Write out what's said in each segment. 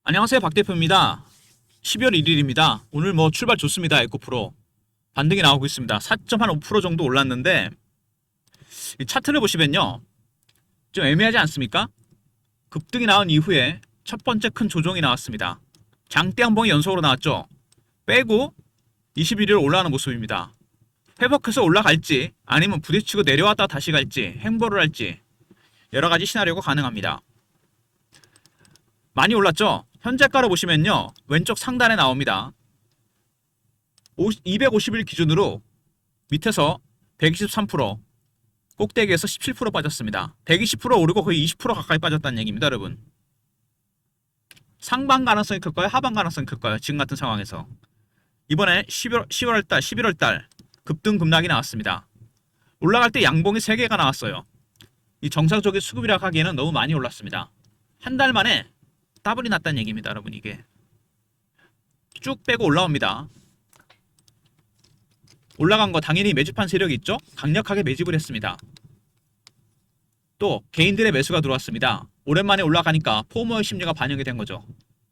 안녕하세요, 박 대표입니다. 12월 1일입니다. 오늘 출발 좋습니다. 에코프로 반등이 나오고 있습니다. 4.5% 정도 올랐는데 이 차트를 보시면요, 좀 애매하지 않습니까? 급등이 나온 이후에 첫 번째 큰 조정이 나왔습니다. 장대 한 봉이 연속으로 나왔죠. 빼고 21일 올라가는 모습입니다. 회복해서 올라갈지 아니면 부딪히고 내려왔다 다시 갈지 행보를 할지 여러 가지 시나리오가 가능합니다. 많이 올랐죠? 현재가를 보시면요, 왼쪽 상단에 나옵니다. 250일 기준으로 밑에서 123%, 꼭대기에서 17% 빠졌습니다. 120% 오르고 거의 20% 가까이 빠졌다는 얘기입니다, 여러분. 상방 가능성이 클까요? 하방 가능성이 클까요? 지금 같은 상황에서. 이번에 10월달, 11월달 급등 급락이 나왔습니다. 올라갈 때 양봉이 3개가 나왔어요. 이 정상적인 수급이라 하기에는 너무 많이 올랐습니다. 한 달 만에 더블이 났다는 얘기입니다, 여러분. 이게 쭉 빼고 올라옵니다. 올라간 거 당연히 매집한 세력이 있죠. 강력하게 매집을 했습니다. 또 개인들의 매수가 들어왔습니다. 오랜만에 올라가니까 포모의 심리가 반영이 된 거죠.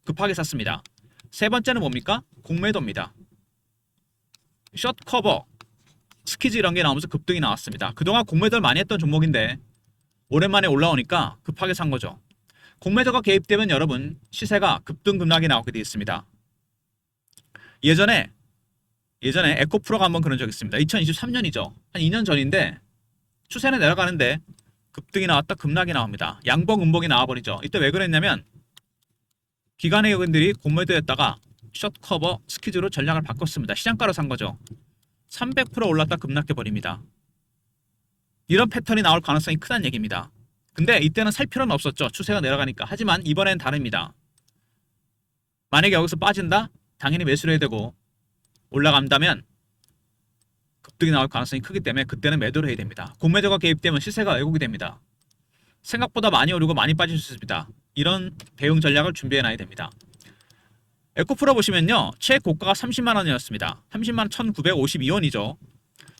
급하게 샀습니다. 세 번째는 뭡니까? 공매도입니다. 숏 커버, 스키즈 이런 게 나오면서 급등이 나왔습니다. 그동안 공매도를 많이 했던 종목인데 오랜만에 올라오니까 급하게 산 거죠. 공매도가 개입되면 여러분 시세가 급등 급락이 나오게 되어 있습니다. 예전에 에코프로가 한번 그런 적 있습니다. 2023년이죠. 한 2년 전인데 추세는 내려가는데 급등이 나왔다 급락이 나옵니다. 양봉 음봉이 나와버리죠. 이때 왜 그랬냐면 기관 회원들이 공매도했다가 숏커버 스키즈로 전략을 바꿨습니다. 시장가로 산 거죠. 300% 올랐다 급락해버립니다. 이런 패턴이 나올 가능성이 크다는 얘기입니다. 근데 이때는 살 필요는 없었죠. 추세가 내려가니까. 하지만 이번엔 다릅니다. 만약에 여기서 빠진다? 당연히 매수를 해야 되고 올라간다면 급등이 나올 가능성이 크기 때문에 그때는 매도를 해야 됩니다. 공매도가 개입되면 시세가 왜곡이 됩니다. 생각보다 많이 오르고 많이 빠질 수 있습니다. 이런 대응 전략을 준비해놔야 됩니다. 에코프로 보시면요, 최고가가 30만원이었습니다. 30만 1952원이죠.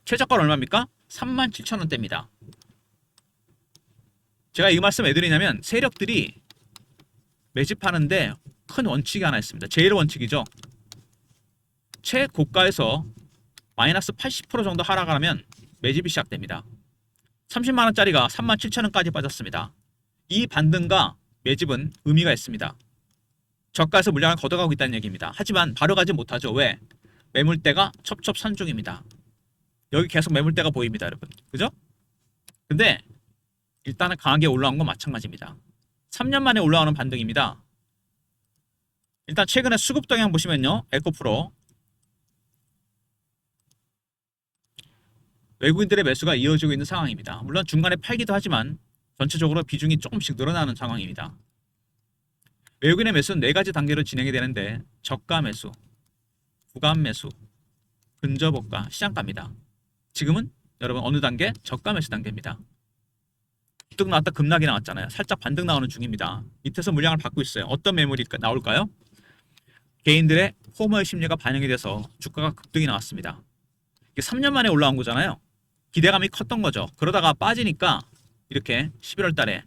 최저가는 얼마입니까? 37,000원대입니다. 제가 이 말씀 왜 드리냐면 세력들이 매집하는데 큰 원칙이 하나 있습니다. 제일 원칙이죠. 최고가에서 마이너스 80% 정도 하락하면 매집이 시작됩니다. 30만원짜리가 37,000원까지 빠졌습니다. 이 반등과 매집은 의미가 있습니다. 저가에서 물량을 걷어가고 있다는 얘기입니다. 하지만 바로 가지 못하죠. 왜? 매물대가 첩첩산중입니다. 여기 계속 매물대가 보입니다, 여러분. 그죠? 근데 일단은 강하게 올라온 건 마찬가지입니다. 3년 만에 올라오는 반등입니다. 일단 최근에 수급 동향 보시면요, 에코프로 외국인들의 매수가 이어지고 있는 상황입니다. 물론 중간에 팔기도 하지만 전체적으로 비중이 조금씩 늘어나는 상황입니다. 외국인의 매수는 4가지 단계로 진행이 되는데 저가 매수, 구간 매수, 근저고가, 시장가입니다. 지금은 여러분 어느 단계? 저가 매수 단계입니다. 급등 나왔다 급락이 나왔잖아요. 살짝 반등 나오는 중입니다. 밑에서 물량을 받고 있어요. 어떤 매물이 나올까요? 개인들의 포모의 심리가 반영이 돼서 주가가 급등이 나왔습니다. 이게 3년 만에 올라온 거잖아요. 기대감이 컸던 거죠. 그러다가 빠지니까 이렇게 11월 달에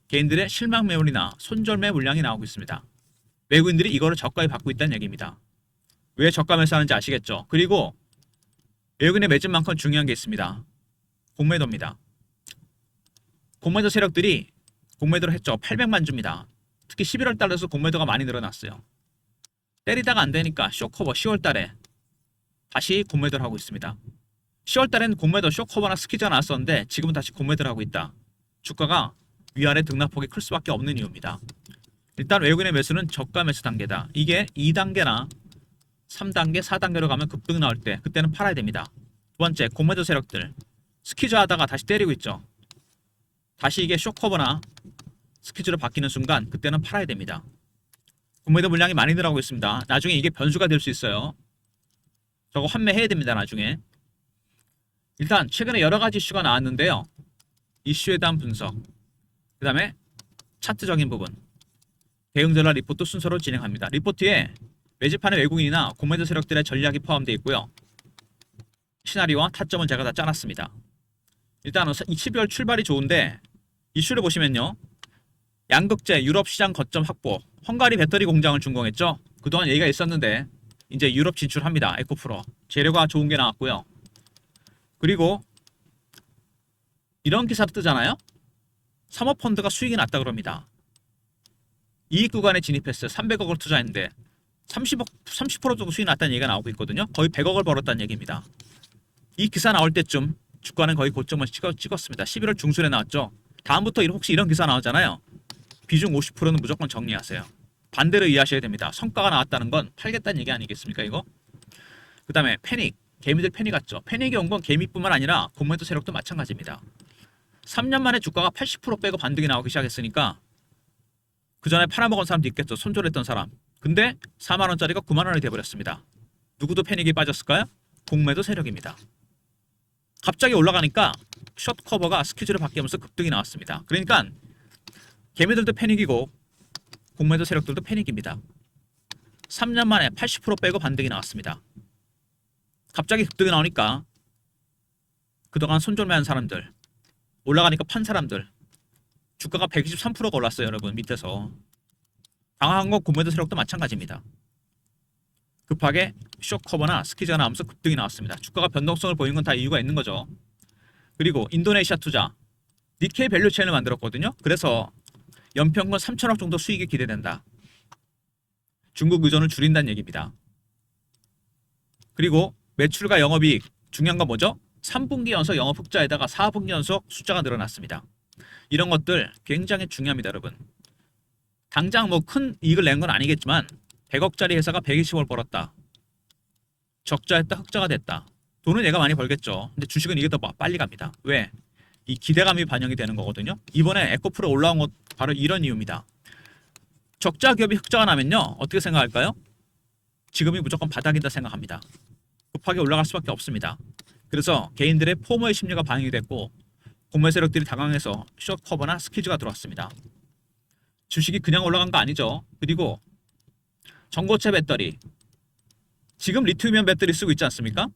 개인들의 실망 매물이나 손절매 물량이 나오고 있습니다. 외국인들이 이거를 저가에 받고 있다는 얘기입니다. 왜 저가 매수하는지 아시겠죠? 그리고 외국인의 매집만큼 중요한 게 있습니다. 공매도입니다. 공매도 세력들이 공매도를 했죠. 800만 주입니다. 특히 11월 달에서 공매도가 많이 늘어났어요. 때리다가 안 되니까 쇼커버 10월 달에 다시 공매도를 하고 있습니다. 10월 달에는 공매도 쇼커버나 스키즈가 나왔었는데 지금은 다시 공매도를 하고 있다. 주가가 위아래 등락폭이 클 수밖에 없는 이유입니다. 일단 외국인의 매수는 저가 매수 단계다. 이게 2단계나 3단계, 4단계로 가면 급등 나올 때 그때는 팔아야 됩니다. 두 번째, 공매도 세력들 스키즈 하다가 다시 때리고 있죠. 다시 이게 쇼커버나 스키즈로 바뀌는 순간 그때는 팔아야 됩니다. 공매도 물량이 많이 늘어나고 있습니다. 나중에 이게 변수가 될 수 있어요. 저거 환매해야 됩니다. 나중에. 일단 최근에 여러 가지 이슈가 나왔는데요. 이슈에 대한 분석, 그 다음에 차트적인 부분, 대응 전략 리포트 순서로 진행합니다. 리포트에 매집하는 외국인이나 공매도 세력들의 전략이 포함되어 있고요. 시나리오와 타점은 제가 다 짜놨습니다. 일단 12월 출발이 좋은데 이슈를 보시면요, 양극재 유럽 시장 거점 확보. 헝가리 배터리 공장을 준공했죠. 그동안 얘기가 있었는데 이제 유럽 진출합니다. 에코프로. 재료가 좋은 게 나왔고요. 그리고 이런 기사도 뜨잖아요. 사모펀드가 수익이 났다 그럽니다. 이익 구간에 진입했어요. 300억을 투자했는데 30% 정도 수익이 났다는 얘기가 나오고 있거든요. 거의 100억을 벌었다는 얘기입니다. 이 기사 나올 때쯤 주가는 거의 고점을 찍었습니다. 11월 중순에 나왔죠. 다음부터 혹시 이런 기사 나오잖아요. 비중 50%는 무조건 정리하세요. 반대로 이해하셔야 됩니다. 성과가 나왔다는 건 팔겠다는 얘기 아니겠습니까 이거? 그 다음에 패닉. 개미들 패닉 같죠. 패닉이 온 건 개미뿐만 아니라 공매도 세력도 마찬가지입니다. 3년 만에 주가가 80% 빼고 반등이 나오기 시작했으니까 그 전에 팔아먹은 사람도 있겠죠. 손절했던 사람. 근데 4만원짜리가 9만원이 돼버렸습니다. 누구도 패닉이 빠졌을까요? 공매도 세력입니다. 갑자기 올라가니까 숏 커버가 스퀴즈를 바뀌면서 급등이 나왔습니다. 그러니까 개미들도 패닉이고 공매도 세력들도 패닉입니다. 3년 만에 80% 빼고 반등이 나왔습니다. 갑자기 급등이 나오니까 그동안 손절매한 사람들, 올라가니까 판 사람들, 주가가 123%가 올랐어요. 여러분 밑에서. 당황한 건 공매도 세력도 마찬가지입니다. 급하게 숏커버나 스퀴즈가 나오면서 급등이 나왔습니다. 주가가 변동성을 보이는 건 다 이유가 있는 거죠. 그리고 인도네시아 투자 니케이 밸류 체인을 만들었거든요. 그래서 연평균 3천억 정도 수익이 기대된다. 중국 의존을 줄인다는 얘기입니다. 그리고 매출과 영업이익 중요한 건 뭐죠? 3분기 연속 영업 흑자에다가 4분기 연속 숫자가 늘어났습니다. 이런 것들 굉장히 중요합니다. 여러분. 당장 뭐 큰 이익을 낸 건 아니겠지만 100억짜리 회사가 120억 벌었다. 적자했다 흑자가 됐다. 돈은 얘가 많이 벌겠죠. 근데 주식은 이게 더 빨리 갑니다. 왜? 이 기대감이 반영이 되는 거거든요. 이번에 에코프로 올라온 것 바로 이런 이유입니다. 적자 기업이 흑자가 나면요. 어떻게 생각할까요? 지금이 무조건 바닥이다 생각합니다. 급하게 올라갈 수밖에 없습니다. 그래서 개인들의 포모의 심리가 반영이 됐고 공매 세력들이 당황해서 숏 커버나 스퀴즈가 들어왔습니다. 주식이 그냥 올라간 거 아니죠. 그리고 전고체 배터리. 지금 리튬이온 배터리 쓰고 있지 않습니까?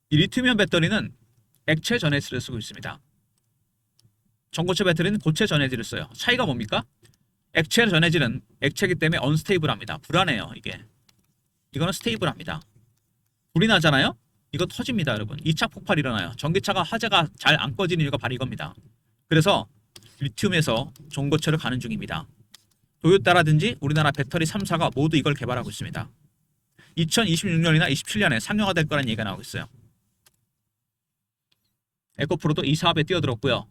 이 리튬이온 배터리는 액체 전해질을 쓰고 있습니다. 전고체 배터리는 고체 전해질을 써요. 차이가 뭡니까? 액체 전해질은 액체이기 때문에 언스테이블합니다. 불안해요. 이거는 스테이블합니다. 불이 나잖아요? 이거 터집니다. 여러분. 2차 폭발 일어나요. 전기차가 화재가 잘 안 꺼지는 이유가 바로 이겁니다. 그래서 리튬에서 전고체를 가는 중입니다. 도요타라든지 우리나라 배터리 3사가 모두 이걸 개발하고 있습니다. 2026년이나 27년에 상용화될 거라는 얘기가 나오고 있어요. 에코프로도 이 사업에 뛰어들었고요.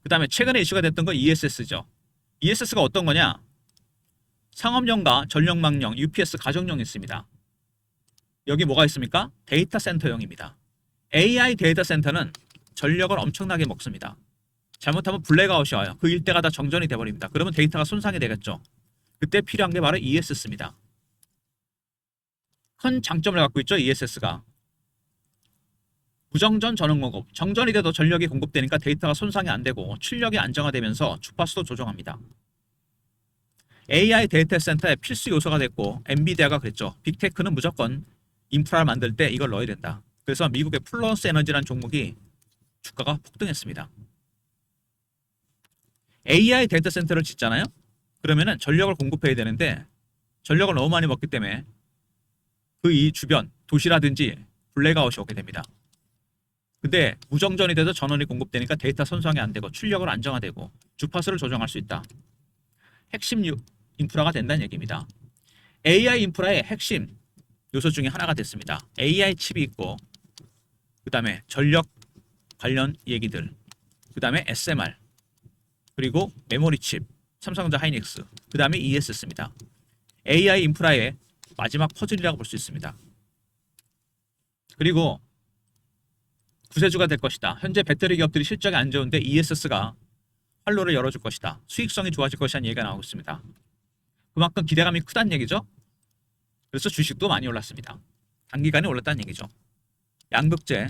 그 다음에 최근에 이슈가 됐던 건 ESS죠. ESS가 어떤 거냐? 상업용과 전력망용, UPS 가정용이 있습니다. 여기 뭐가 있습니까? 데이터 센터용입니다. AI 데이터 센터는 전력을 엄청나게 먹습니다. 잘못하면 블랙아웃이 와요. 그 일대가 다 정전이 돼버립니다. 그러면 데이터가 손상이 되겠죠. 그때 필요한 게 바로 ESS입니다. 큰 장점을 갖고 있죠. ESS가. 무정전 전원 공급. 정전이 돼도 전력이 공급되니까 데이터가 손상이 안 되고 출력이 안정화되면서 주파수도 조정합니다. AI 데이터 센터의 필수 요소가 됐고 엔비디아가 그랬죠. 빅테크는 무조건 인프라를 만들 때 이걸 넣어야 된다. 그래서 미국의 플러스 에너지라는 종목이 주가가 폭등했습니다. AI 데이터 센터를 짓잖아요. 그러면은 전력을 공급해야 되는데 전력을 너무 많이 먹기 때문에 그 이 주변 도시라든지 블랙아웃이 오게 됩니다. 근데 무정전이 돼도 전원이 공급되니까 데이터 손상이 안 되고 출력을 안정화되고 주파수를 조정할 수 있다. 핵심 인프라가 된다는 얘기입니다. AI 인프라의 핵심 요소 중에 하나가 됐습니다. AI 칩이 있고 그 다음에 전력 관련 얘기들, 그 다음에 SMR, 그리고 메모리 칩, 삼성전자 하이닉스, 그 다음에 ESS입니다. AI 인프라의 마지막 퍼즐이라고 볼 수 있습니다. 그리고 구세주가 될 것이다. 현재 배터리 기업들이 실적이 안 좋은데 ESS가 활로를 열어줄 것이다. 수익성이 좋아질 것이라는 얘기가 나오고 있습니다. 그만큼 기대감이 크다는 얘기죠. 그래서 주식도 많이 올랐습니다. 단기간에 올랐다는 얘기죠. 양극재,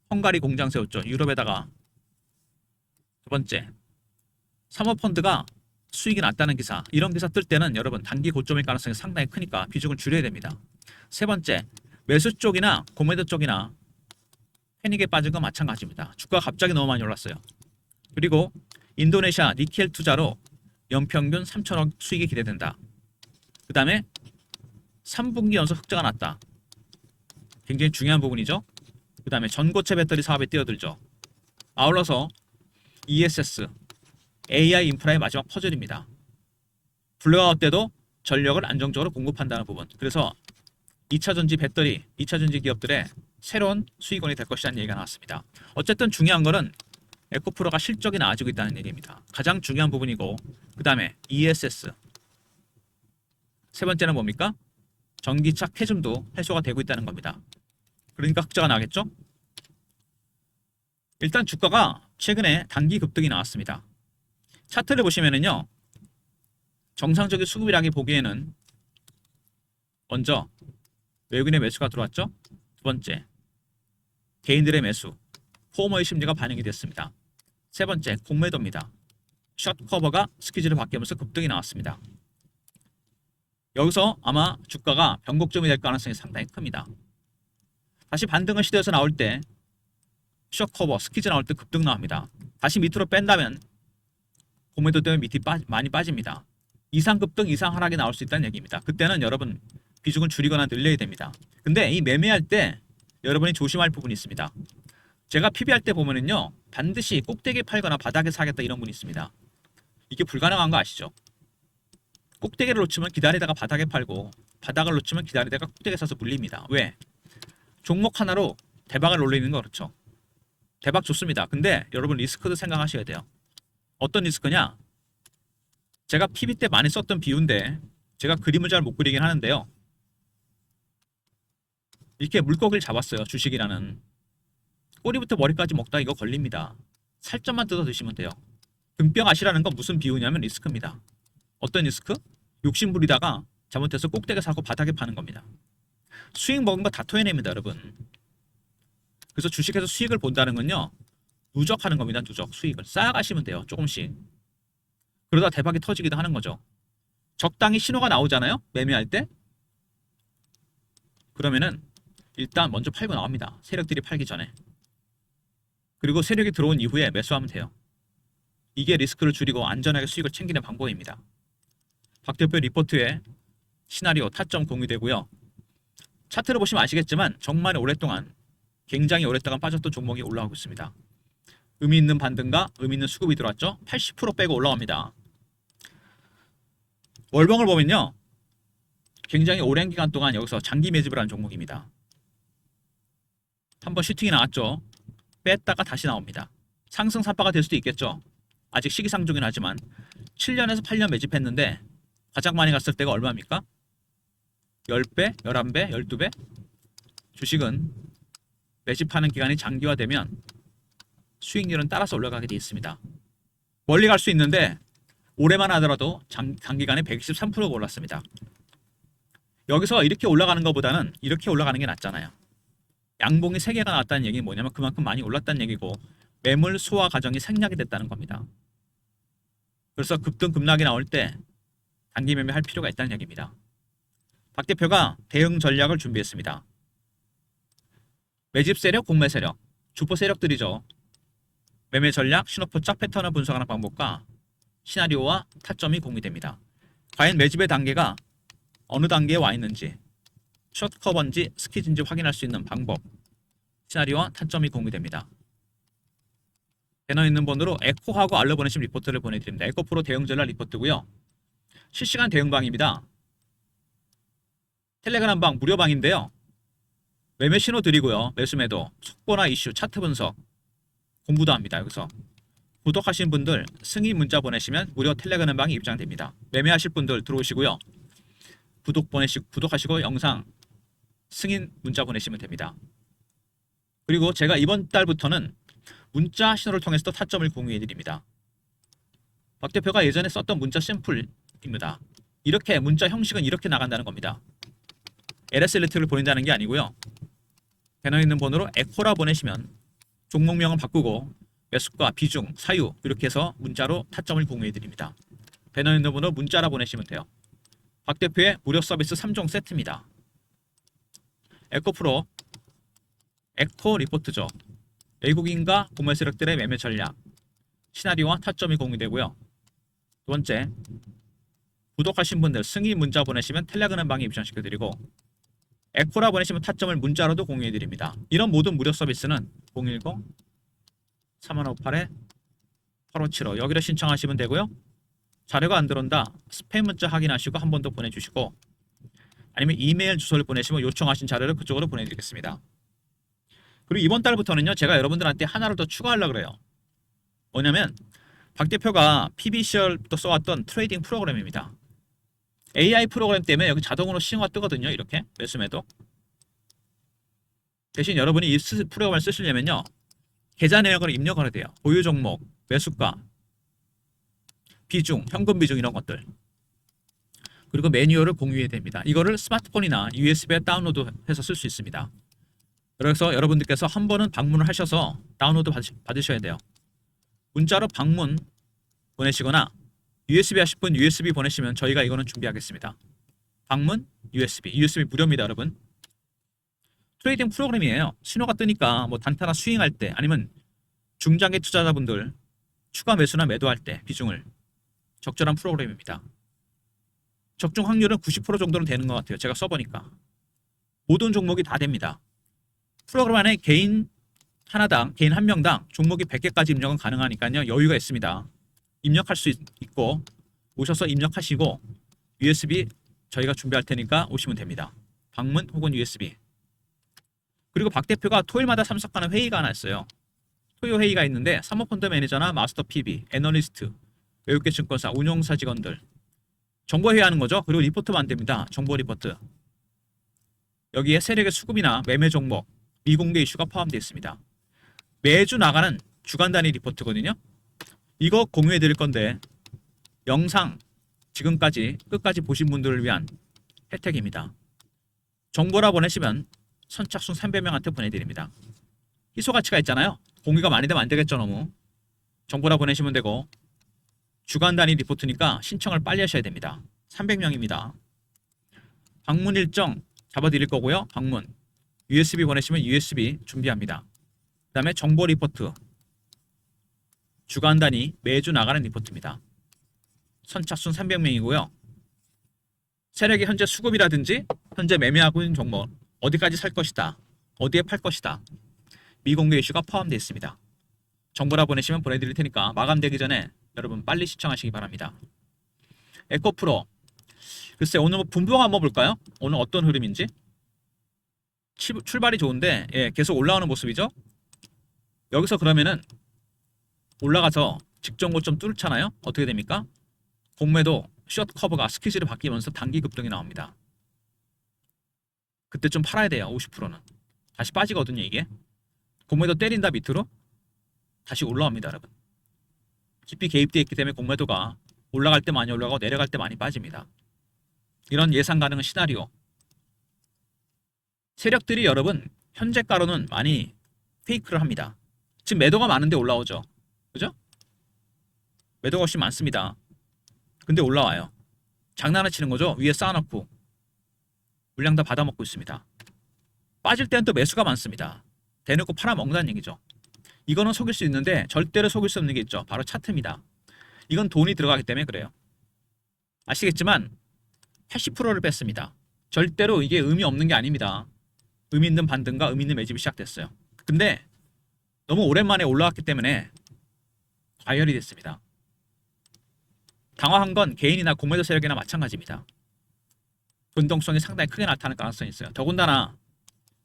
헝가리 공장 세웠죠. 유럽에다가. 두 번째, 사모펀드가 수익이 났다는 기사. 이런 기사 뜰 때는 여러분 단기 고점일 가능성이 상당히 크니까 비중을 줄여야 됩니다. 세 번째, 매수 쪽이나 공매도 쪽이나 패닉에 빠진 건 마찬가지입니다. 주가가 갑자기 너무 많이 올랐어요. 그리고 인도네시아 니켈 투자로 연평균 3천억 수익이 기대된다. 그 다음에 3분기 연속 흑자가 났다. 굉장히 중요한 부분이죠. 그 다음에 전고체 배터리 사업에 뛰어들죠. 아울러서 ESS, AI 인프라의 마지막 퍼즐입니다. 블랙아웃 때도 전력을 안정적으로 공급한다는 부분. 그래서 2차전지 배터리, 2차전지 기업들의 새로운 수익원이 될 것이라는 얘기가 나왔습니다. 어쨌든 중요한 거는 에코프로가 실적이 나아지고 있다는 얘기입니다. 가장 중요한 부분이고, 그 다음에 ESS. 세 번째는 뭡니까? 전기차 캐즘도 해소가 되고 있다는 겁니다. 그러니까 흑자가 나겠죠? 일단 주가가 최근에 단기 급등이 나왔습니다. 차트를 보시면은요, 정상적인 수급이라기 보기에는 먼저 외국인의 매수가 들어왔죠. 두 번째, 개인들의 매수, 포머의 심리가 반영이 됐습니다. 세 번째, 공매도입니다. 숏 커버가 스퀴즈를 바뀌면서 급등이 나왔습니다. 여기서 아마 주가가 변곡점이 될 가능성이 상당히 큽니다. 다시 반등을 시도해서 나올 때 숏 커버, 스퀴즈 나올 때 급등 나옵니다. 다시 밑으로 뺀다면 공매도 때문에 밑이 많이 빠집니다. 이상 급등, 이상 하락이 나올 수 있다는 얘기입니다. 그때는 여러분 비중을 줄이거나 늘려야 됩니다. 근데 이 매매할 때 여러분이 조심할 부분이 있습니다. 제가 PB할 때 보면은요, 반드시 꼭대기에 팔거나 바닥에 사겠다 이런 분이 있습니다. 이게 불가능한 거 아시죠? 꼭대기를 놓치면 기다리다가 바닥에 팔고, 바닥을 놓치면 기다리다가 꼭대기에 사서 물립니다. 왜? 종목 하나로 대박을 올리는 거 그렇죠. 대박 좋습니다. 근데 여러분 리스크도 생각하셔야 돼요. 어떤 리스크냐? 제가 PB 때 많이 썼던 비유인데 제가 그림을 잘 못 그리긴 하는데요. 이렇게 물고기를 잡았어요. 주식이라는. 꼬리부터 머리까지 먹다 이거 걸립니다. 살점만 뜯어 드시면 돼요. 등뼈 가시라는 건 무슨 비유냐면 리스크입니다. 어떤 리스크? 욕심 부리다가 잘못해서 꼭대기 사고 바닥에 파는 겁니다. 수익 먹은 거 다 토해냅니다, 여러분. 그래서 주식에서 수익을 본다는 건요, 누적하는 겁니다. 누적 수익을 쌓아가시면 돼요. 조금씩. 그러다 대박이 터지기도 하는 거죠. 적당히 신호가 나오잖아요. 매매할 때. 그러면은 일단 먼저 팔고 나옵니다. 세력들이 팔기 전에. 그리고 세력이 들어온 이후에 매수하면 돼요. 이게 리스크를 줄이고 안전하게 수익을 챙기는 방법입니다. 박 대표 리포트에 시나리오 타점 공유되고요. 차트를 보시면 아시겠지만 정말 오랫동안, 굉장히 오랫동안 빠졌던 종목이 올라오고 있습니다. 의미 있는 반등과 의미 있는 수급이 들어왔죠. 80% 빼고 올라옵니다. 월봉을 보면요, 굉장히 오랜 기간 동안 여기서 장기 매집을 한 종목입니다. 한번 슈팅이 나왔죠. 뺐다가 다시 나옵니다. 상승 산파가 될 수도 있겠죠. 아직 시기상조긴 하지만 7년에서 8년 매집했는데 가장 많이 갔을 때가 얼마입니까? 10배, 11배, 12배? 주식은 매집하는 기간이 장기화되면 수익률은 따라서 올라가게 되어 있습니다. 멀리 갈 수 있는데 올해만 하더라도 단기간에 123%가 올랐습니다. 여기서 이렇게 올라가는 것보다는 이렇게 올라가는 게 낫잖아요. 양봉이 3개가 나왔다는 얘기는 뭐냐면 그만큼 많이 올랐다는 얘기고 매물 소화 과정이 생략이 됐다는 겁니다. 그래서 급등 급락이 나올 때 단기 매매할 필요가 있다는 얘기입니다. 박 대표가 대응 전략을 준비했습니다. 매집 세력, 공매 세력, 주포 세력들이죠. 매매 전략, 신호포 짝 패턴을 분석하는 방법과 시나리오와 타점이 공유됩니다. 과연 매집의 단계가 어느 단계에 와 있는지, 숏 커버인지 스퀴즈인지 확인할 수 있는 방법, 시나리오와 타점이 공유됩니다. 배너 있는 번호로 에코하고 알러 보내신 리포트를 보내드립니다. 에코프로 대응 전략 리포트고요. 실시간 대응방입니다. 텔레그램 방 무료방인데요. 매매 신호 드리고요. 매수매도, 속보나 이슈, 차트 분석 공부도 합니다. 여기서 구독하신 분들 승인 문자 보내시면 무료 텔레그램 방이 입장됩니다. 매매하실 분들 들어오시고요. 구독하시고 영상 승인 문자 보내시면 됩니다. 그리고 제가 이번 달부터는 문자 신호를 통해서도 타점을 공유해 드립니다. 박 대표가 예전에 썼던 문자 샘플입니다. 이렇게 문자 형식은 이렇게 나간다는 겁니다. LSLT를 보낸다는 게 아니고요. 배너 있는 번호로 에코라 보내시면 종목명은 바꾸고 매수가, 비중, 사유 이렇게 해서 문자로 타점을 공유해 드립니다. 배너 있는 번호 문자라 보내시면 돼요. 박 대표의 무료 서비스 3종 세트입니다. 에코프로, 에코 리포트죠. 외국인과 공매 세력들의 매매 전략, 시나리오와 타점이 공유되고요. 두 번째, 구독하신 분들 승인 문자 보내시면 텔레그램 방에 입장시켜드리고 에코라 보내시면 타점을 문자로도 공유해드립니다. 이런 모든 무료 서비스는 010-3158-8575 여기로 신청하시면 되고요. 자료가 안 들어온다. 스팸 문자 확인하시고 한 번 더 보내주시고 아니면 이메일 주소를 보내시면 요청하신 자료를 그쪽으로 보내드리겠습니다. 그리고 이번 달부터는요. 제가 여러분들한테 하나를 더 추가하려고 그래요. 뭐냐면 박 대표가 PBCR부터 써왔던 트레이딩 프로그램입니다. AI 프로그램 때문에 여기 자동으로 시행화 뜨거든요. 이렇게 매수매도. 대신 여러분이 이 프로그램을 쓰시려면요. 계좌 내역을 입력을 돼요. 보유 종목, 매수가, 비중, 현금 비중 이런 것들. 그리고 매뉴얼을 공유해야 됩니다. 이거를 스마트폰이나 USB에 다운로드해서 쓸 수 있습니다. 그래서 여러분들께서 한 번은 방문을 하셔서 다운로드 받으셔야 돼요. 문자로 방문 보내시거나 USB 하실 분 USB 보내시면 저희가 이거는 준비하겠습니다. 방문 USB 무료입니다, 여러분. 트레이딩 프로그램이에요. 신호가 뜨니까 뭐 단타나 스윙할 때 아니면 중장기 투자자분들 추가 매수나 매도할 때 비중을 적절한 프로그램입니다. 적중 확률은 90% 정도는 되는 것 같아요. 제가 써보니까. 모든 종목이 다 됩니다. 프로그램 안에 개인 하나당, 개인 한 명당 종목이 100개까지 입력은 가능하니까요. 여유가 있습니다. 입력할 수 있고 오셔서 입력하시고 USB 저희가 준비할 테니까 오시면 됩니다. 방문 혹은 USB. 그리고 박 대표가 토요일마다 참석하는 회의가 하나 있어요. 토요 회의가 있는데 사모펀드 매니저나 마스터 PB, 애널리스트, 외국계 증권사, 운용사 직원들 정보 회의하는 거죠. 그리고 리포트 만듭니다. 정보 리포트. 여기에 세력의 수급이나 매매 종목, 미공개 이슈가 포함되어 있습니다. 매주 나가는 주간 단위 리포트거든요. 이거 공유해 드릴 건데 영상 지금까지 끝까지 보신 분들을 위한 혜택입니다. 정보라 보내시면 선착순 300명한테 보내드립니다. 희소 가치가 있잖아요. 공유가 많이 되면 안 되겠죠, 너무. 정보라 보내시면 되고 주간 단위 리포트니까 신청을 빨리 하셔야 됩니다. 300명입니다. 방문 일정 잡아드릴 거고요. 방문 USB 보내시면 USB 준비합니다. 그 다음에 정보 리포트 주간 단위 매주 나가는 리포트입니다. 선착순 300명이고요. 세력이 현재 수급이라든지 현재 매매하고 있는 종목 어디까지 살 것이다. 어디에 팔 것이다. 미공개 이슈가 포함되어 있습니다. 정보라 보내시면 보내드릴 테니까 마감되기 전에 여러분 빨리 시청하시기 바랍니다. 에코프로 글쎄 오늘 뭐 분봉 한번 볼까요? 오늘 어떤 흐름인지 출발이 좋은데 예, 계속 올라오는 모습이죠. 여기서 그러면은 올라가서 직전 고점 뚫잖아요. 어떻게 됩니까? 공매도 숏 커브가 스퀴즈를 바뀌면서 단기 급등이 나옵니다. 그때 좀 팔아야 돼요. 50%는 다시 빠지거든요. 이게 공매도 때린다 밑으로 다시 올라옵니다. 여러분 깊이 개입되어 있기 때문에 공매도가 올라갈 때 많이 올라가고 내려갈 때 많이 빠집니다. 이런 예상 가능한 시나리오 세력들이 여러분 현재가로는 많이 페이크를 합니다. 지금 매도가 많은데 올라오죠. 그죠? 매도가 훨씬 많습니다. 근데 올라와요. 장난을 치는 거죠. 위에 쌓아놓고 물량 다 받아먹고 있습니다. 빠질 때는 또 매수가 많습니다. 대놓고 팔아먹는다는 얘기죠. 이거는 속일 수 있는데 절대로 속일 수 없는 게 있죠. 바로 차트입니다. 이건 돈이 들어가기 때문에 그래요. 아시겠지만 80%를 뺐습니다. 절대로 이게 의미 없는 게 아닙니다. 의미 있는 반등과 의미 있는 매집이 시작됐어요. 근데 너무 오랜만에 올라왔기 때문에 과열이 됐습니다. 당황한 건 개인이나 공매도 세력이나 마찬가지입니다. 변동성이 상당히 크게 나타날 가능성이 있어요. 더군다나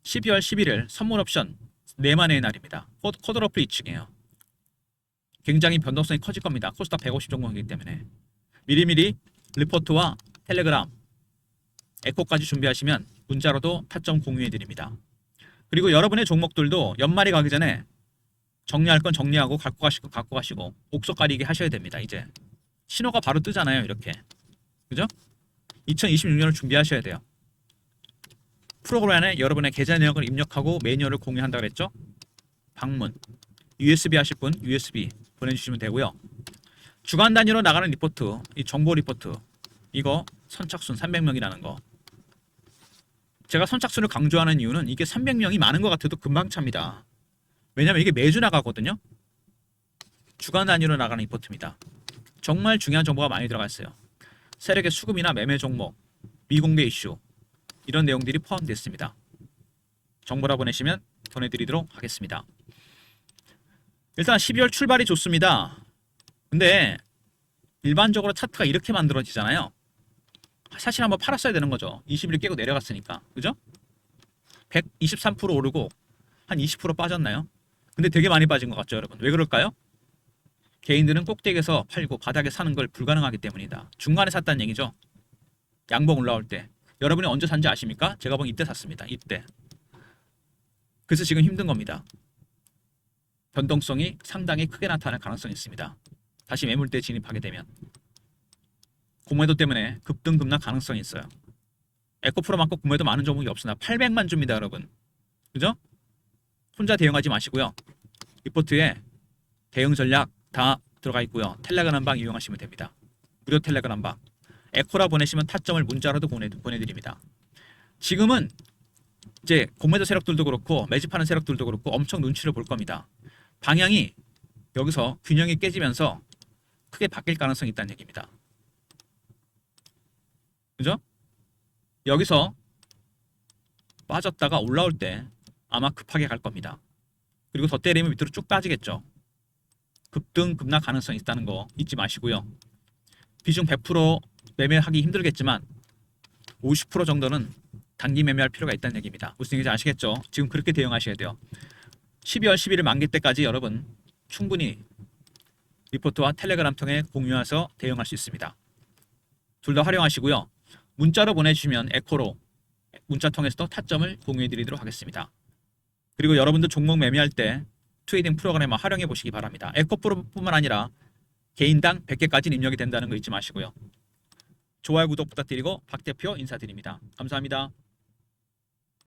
12월 11일 선물 옵션 4만회의 날입니다. 코드로플 2층이에요. 굉장히 변동성이 커질 겁니다. 코스닥 150 종목이기 때문에 미리미리 리포트와 텔레그램, 에코까지 준비하시면 문자로도 타점 공유해 드립니다. 그리고 여러분의 종목들도 연말이 가기 전에 정리할 건 정리하고 갖고 가시고 옥석 가리기 하셔야 됩니다. 이제 신호가 바로 뜨잖아요. 이렇게 그죠? 2026년을 준비하셔야 돼요. 프로그램에 여러분의 계좌 내역을 입력하고 매뉴얼을 공유한다고 그랬죠? 방문 USB 하실 분 USB 보내주시면 되고요. 주간 단위로 나가는 리포트, 이 정보 리포트 이거 선착순 300명이라는 거 제가 선착순을 강조하는 이유는 이게 300명이 많은 것 같아도 금방 찹니다. 왜냐면 이게 매주 나가거든요. 주간 단위로 나가는 리포트입니다. 정말 중요한 정보가 많이 들어가 있어요. 세력의 수급이나 매매 종목, 미공개 이슈 이런 내용들이 포함됐습니다. 정보라 보내시면 보내드리도록 하겠습니다. 일단 12월 출발이 좋습니다. 근데 일반적으로 차트가 이렇게 만들어지잖아요. 사실 한번 팔았어야 되는 거죠. 20일 깨고 내려갔으니까. 그죠? 123% 오르고 한 20% 빠졌나요? 근데 되게 많이 빠진 것 같죠, 여러분? 왜 그럴까요? 개인들은 꼭대기에서 팔고 바닥에 사는 걸 불가능하기 때문이다. 중간에 샀다는 얘기죠. 양봉 올라올 때. 여러분이 언제 산지 아십니까? 제가 보기 이때 샀습니다. 이때. 그래서 지금 힘든 겁니다. 변동성이 상당히 크게 나타날 가능성이 있습니다. 다시 매물대에 진입하게 되면. 공매도 때문에 급등 급락 가능성이 있어요. 에코프로만큼 공매도 많은 종목이 없으나 800만 주입니다, 여러분. 그죠? 혼자 대응하지 마시고요. 리포트에 대응 전략 다 들어가 있고요. 텔레그램 방 이용하시면 됩니다. 무료 텔레그램 방. 에코라 보내시면 타점을 문자로도 보내드립니다. 지금은 이제 공매도 세력들도 그렇고 매집하는 세력들도 그렇고 엄청 눈치를 볼 겁니다. 방향이 여기서 균형이 깨지면서 크게 바뀔 가능성이 있다는 얘기입니다. 그죠? 여기서 빠졌다가 올라올 때 아마 급하게 갈 겁니다. 그리고 더 때리면 밑으로 쭉 빠지겠죠. 급등 급락 가능성이 있다는 거 잊지 마시고요. 비중 100% 매매하기 힘들겠지만 50% 정도는 단기 매매할 필요가 있다는 얘기입니다. 무슨 얘기인지 아시겠죠? 지금 그렇게 대응하셔야 돼요. 12월 11일 만기 때까지 여러분 충분히 리포트와 텔레그램 통해 공유해서 대응할 수 있습니다. 둘 다 활용하시고요. 문자로 보내주시면 에코로 문자 통해서도 타점을 공유해 드리도록 하겠습니다. 그리고 여러분들 종목 매매할 때 트레이딩 프로그램을 활용해 보시기 바랍니다. 에코프로뿐만 아니라 개인당 100개까지 입력이 된다는 거 잊지 마시고요. 좋아요, 구독 부탁드리고 박 대표 인사드립니다. 감사합니다.